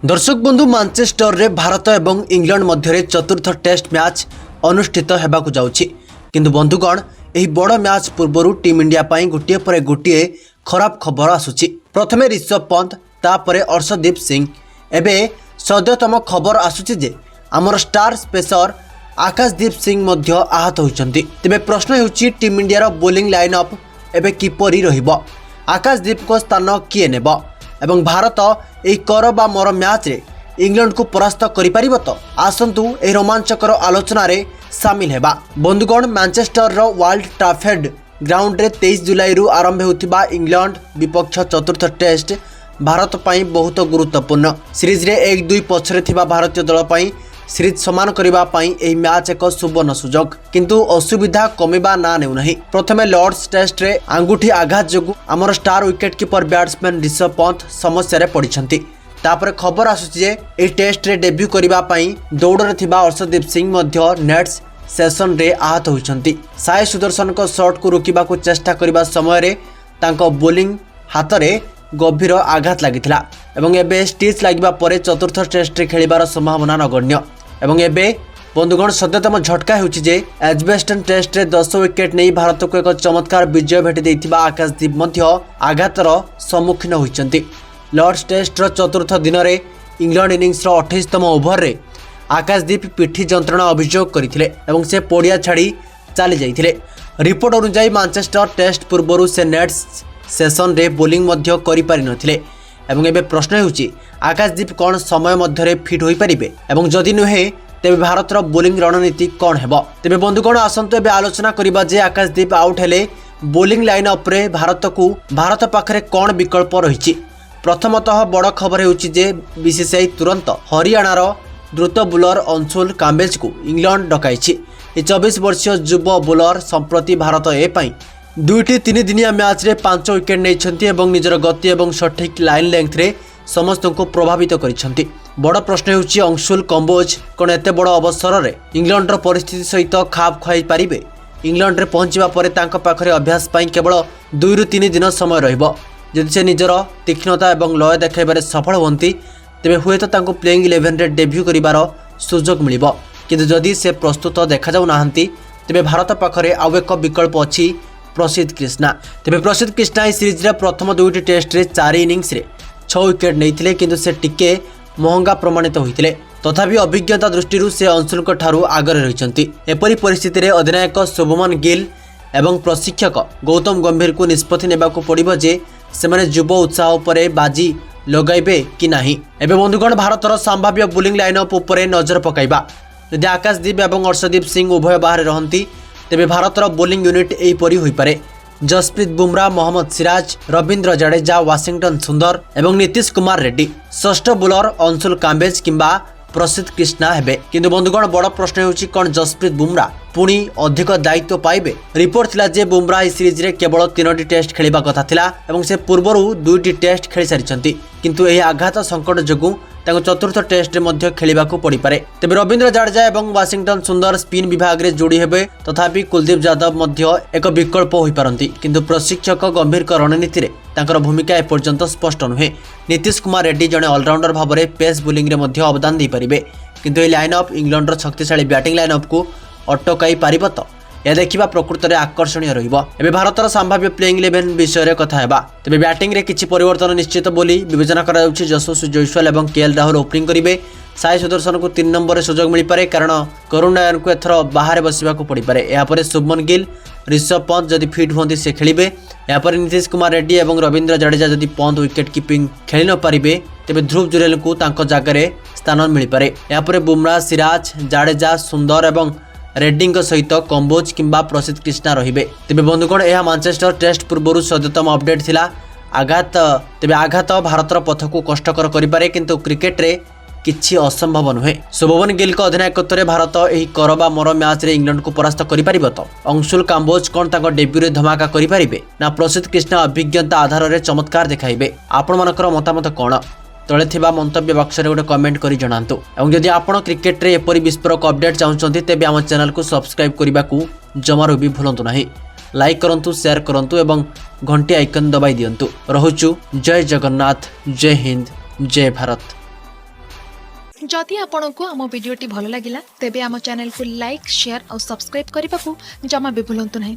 दर्शक बंधु मानचेस्टर रे भारत एवं इंग्लैंड मध्य चतुर्थ टेस्ट मैच अनुष्ठित होगाकू जाउछि किंतु बंधुगण एही बड़ मैच पूर्व टीम इंडिया पई गोटे पर गोटे खराब खबर आसुछि। प्रथमे ऋषभ पंत तापरे अर्शदीप सिंह एबे सद्यतम खबर आसुछि जे आमर स्टार स्पेसर आकाशदीप सिंह मध्य आहत होइछन्ति। तेबे प्रश्न हेउछि टीम इंडिया रो बोलिंग लाइनअप एबे किपरि रहिबो, आकाशदीप को स्थान किए नेबो एवं भारत यही कर बा मर मैच रे इंग्लैंड को परास्त करि परिबो। तो आसंतु ए रोमांचकर आलोचना रे शामिल हेबा। बंधुगण मैनचेस्टर रो वर्ल्ड ट्रैफर्ड ग्राउंड रे 23 जुलाई रु आरंभ होउथिबा इंग्लैंड विपक्ष चतुर्थ टेस्ट भारत पई बहुत गुरुत्वपूर्ण। सीरीज रे 1-2 पछरे थिबा भारतीय दल पई सीरीज समान करिबा पई एही मैच एक सुवर्ण सुजोग, किंतु असुविधा कमिबा ना नेउ नहीं। प्रथमे लॉर्ड्स टेस्ट रे अंगुठी आघात जोगु आमर star wicket keeper batsman Rishabh Pant समस्या रे पड़िछन्ति। तापर खबर आसुछि जे एही टेस्ट रे डेब्यू करिबा पई दौड़ रे थिबा अर्शदीप सिंह मध्य नेट्स सेशन रे आहत होइछन्ति। साई सुदर्शन को शॉट को रोकिबा को चेष्टा करिबा समय रे तांको बोलिंग हाथ रे गभीर आघात लागिथिला एवं एबे स्टिच लागिबा परे चतुर्थ टेस्ट रे खेलिबार संभावना नगण्य। एवं एबे बंधुगण सद्यतम झटका होउछि जे एजबेस्टन टेस्ट रे 10 विकेट नहीं भारत को एक चमत्कार विजय भेटी देथिबा आकाशदीप मध्य आघातर सम्मुखीन होइछन्ति। लॉर्ड्स टेस्ट रो चतुर्थ दिन रे इंग्लैंड इनिंग्स रो 28तम ओभर रे आकाशदीप पिठी जंत्रणा अभियोग करथिले एवं से पोडिया छाड़ी चली जाइथिले। रिपोर्ट अनुसार मैनचेस्टर टेस्ट पूर्व से नेट्स सेशन रे बोलिंग मध्य करि पारि नथिले एवं एबे प्रश्न हेउछि आकाशदीप कौन समय मध्य फिट होई परिबे एवं जदि नुहे तेबे भारत रो बोलिंग रणनीति कौन हेबो। तेबे बंधुगण आसंतु एबे आलोचना करिबा जे आकाशदीप आउट हेले बोलिंग लाइनअप रे भारत पाखरे कौन विकल्प रहिछि। प्रथमतः बड़ खबर हेउछि जे बीसीसीआई तुरंत हरियाणा रो द्रुत बोलर अंशुल काम्बेज को इंग्लैंड डकाइछि। 24 वर्षीय युवा बोलर संप्रति भारत ए पई 2-3 दिनिया मैच रे 5 विकेट नैछन्ति एवं निजर गति एवं सठिक लाइन लेंथ रे समस्त को प्रभावित करिछन्ति। बड़ प्रश्न हेउछि अंशुल काम्बोज कोन एते बड़ अवसर रे इंग्लैंड रो परिस्थिति सहित खाप खाई पारिबे। इंग्लैंड रे पहुंचबा परे तांको पाखरे अभ्यास पई केवल 2-3 दिन समय रहिबो। जदि से निजर तीक्ष्णता एवं लय देखाइबारे सफल होंती तेबे हुए तो तांको प्लेइंग 11 रे डेब्यू करिबार सुजोग मिलिबो, किंतु जदि से प्रस्तुत देखा जाउ नाहंती तेबे भारत पाखरे आउ एक विकल्प अछि प्रसिद्ध कृष्णा। तेबे प्रसिद्ध कृष्णा ई सीरीज रे प्रथम 2टी टेस्ट रे 4 इनिंग्स रे 6 विकेट नैथिले, किंतु से टिके महंगा प्रमाणित होइथिले। तथापि अभिज्ञता दृष्टि से अंशुल को ठारू आगरे रहिछन्ति। एपरि परिस्थिति रे अधिनायक शुभमन गिल एवं प्रशिक्षक गौतम गंभीर को निष्पत्ति नेबाकू पड़िबो जे सेमाने युवा उत्साह उपरे बाजी लगाइबे कि नाही। एबे बंधुगण भारतर संभाव्य बोलिंग लाइनअप उपरे नजर पकाइबा। यदि आकाशदीप एवं अर्शदीप सिंह उभय बाहर रहंती तेबे भारतर बोलिंग यूनिट एपरि होई पारे। जसप्रीत बुमराह, मोहम्मद सिराज, रविंद्र जडेजा, वाशिंगटन सुंदर एवं नीतीश कुमार रेड्डी। षष्ठ बोलर अंशुल काम्बेज किंबा प्रसिद्ध कृष्णा हेबे। किंतु बंधुगण बड़ प्रश्न हेउछि कोन जसप्रीत बुमराह पुणी अधिक दायित्व पाइबे। रिपोर्ट थिला जे बुमराह ई सीरीज रे केवल 3टी टेस्ट खेलिबा कथा थिला एवं से पूर्वरु 2टी टेस्ट खेली सारिछन्ति, किंतु एही आघात संकट जोगु ताको चतुर्थ टेस्ट रे मध्य खेलिबाकू पड़ी पारे। तेबे रविंद्र जडेजा एवं वाशिंगटन सुंदर स्पिन विभाग रे जोड़ी हेबे। तथापि कुलदीप यादव मध्य एक विकल्प होई पारंती, किंतु प्रशिक्षक गंभीर रणनीति रे तांकर भूमिका एपर्यंत स्पष्ट नुहे। नीतीश कुमार रेड्डी जने ऑलराउंडर भाव में पेस बोलिंग रे मध्य अवदान दे पारिबे, किंतु ए लाइनअप इंग्लैंड रो शक्तिशाली बैटिंग लाइनअप को अटकाई पारिबो। तो यह देखा प्रकृत में आकर्षणीय रहिबो। एबे भारतर संभाव्य प्लेइंग 11 विषय रे कथा हेबा। तेबे बैटिंग रे किछि परिवर्तन निश्चित बोली विवेचना करा जाउछि। यशस्वी जयसवाल एवं केएल राहुल ओपनिंग करिवे। साई सुदर्शन को 3 नंबर रे सुजोग मिल पारे, कारण करुण नारायण को एथर बाहर बसिबा को पड़ी पारे। या परे शुभमन गिल, ऋषभ पंत जदि फिट होंती से खेलिबे। या परे नीतीश कुमार रेड्डी एवं रविंद्र जडेजा जदि पंत विकेट कीपिंग खेली न पारिबे तेबे ध्रुव जुरेल को तांको जागा रे स्थान मिल पारे। या परे बुमराह, सिराज, जाडेजा, सुंदर एवं रेड्डी सहित कंबोज किंबा प्रसिद्ध कृष्णा रहिबे। तेबे बंधुगण यह मैनचेस्टर टेस्ट पूर्व सद्यतम अपडेट थिला। आघात तेबे आघात भारतर पथ को कष्टकर करिपारे, किंतु क्रिकेट रे किछि असंभव नुहे। शुभमन गिल को अधिनायकत्व रे भारत एही करबा मर मैच रे इंग्लैंड को परास्त करि पारिबो। तो अंशुल काम्बोज कोन ताको डेब्यू रे धमाका करि पारिबे ना प्रसिद्ध कृष्णा अभिज्ञता आधार रे चमत्कार देखाइबे। आपण मानकर मतामत कोन तले थिबा मंतव्य बॉक्स रे गोटे कमेंट करि जणांतु। एवं जदि आपण क्रिकेट रे एपरि विस्फोरक अपडेट चाहुचंती तेबे आम चैनल को सब्सक्राइब करिबाकू जमारो भी भूलंतु नाही। लाइक करंतु, शेयर करंतु एवं घंटी आइकन दबाई दियंतु। रहुचु। जय जगन्नाथ, जय हिंद, जय भारत। जदि आपंक आम भिडी भल लगा तेब आम चैनल को लाइक शेयर और सब्सक्राइब करने को जमा भी भूलु नहीं।